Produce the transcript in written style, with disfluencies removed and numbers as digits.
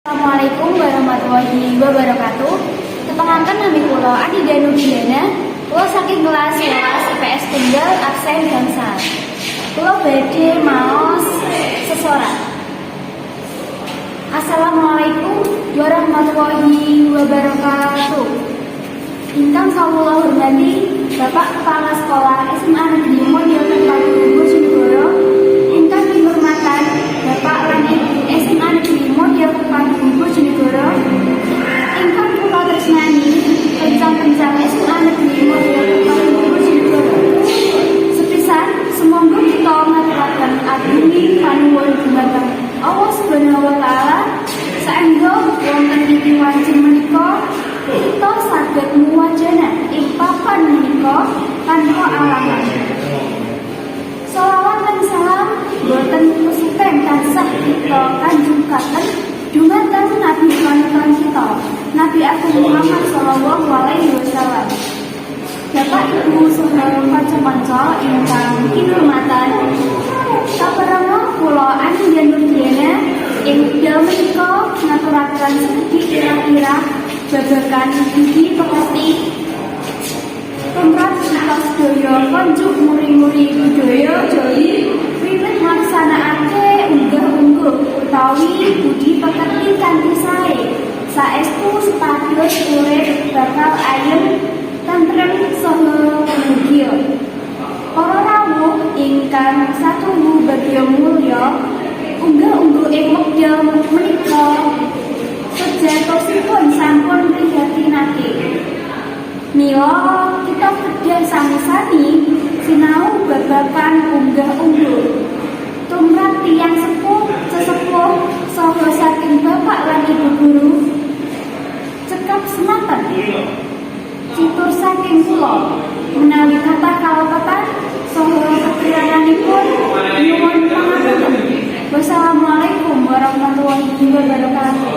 Assalamualaikum warahmatullahi wabarakatuh. Kepenganten nami kula Adi Danudiana, kula saking kelas 11 IPS tunggal absen gangsal. Kula badhe maos sesorak. Assalamualaikum warahmatullahi wabarakatuh. Ingkang kawula hormati Bapak Kepala Sekolah SMA Negeri Model Terpadu Bojonegoro, ingkang dihormatan Bapak lan Ibu SMA Negeri Model Terpadu Bojonegoro, ingkang kula tresnani pencang-pencang SMA Negeri Model Terpadu Bojonegoro. Sepisan sumangga kita ngaturaken abdi panuwun dumateng Allah Subhanahu wa taala saengga wonten ing wajib menika kita saged muwajana ing papan menika tanpa alangan. Shalawat lan salam boten kesupen tansah kita kanjungaken dumateng Nabi panutan kita, Nabi Agung Muhammad sallallahu alaihi wasallam. Bapak Ibu saudara kanca-kanca ingkang kinurmatan, saperangga kula Adi Danudiana ing dalem menika ngaturaken sedherek kira-kira babagan budi pekerti tumrap kita sedaya konjuk muri-muri budaya Jawi wiwit nglaksanakake unggah-ungguh utawi budi pekerti kanthi sae saestu supados urip bakal ayem tentrem saha mugia. Para rawuh ingkang satunggu bagya mulya, unggah-ungguh ing wekdal menika sejatosipun sampun prihatinake. Mila kita kedah sami-sami sinau babagan unggah-ungguh tumrap tiyang sepuh sesepuh saha saking bapak lan ibu guru. Cekap semanten citur saking kula menawi kathah kalebatan saha kepriyanganipun nyuwun pangapunten. Wassalamualaikum warahmatullahi wabarakatuh.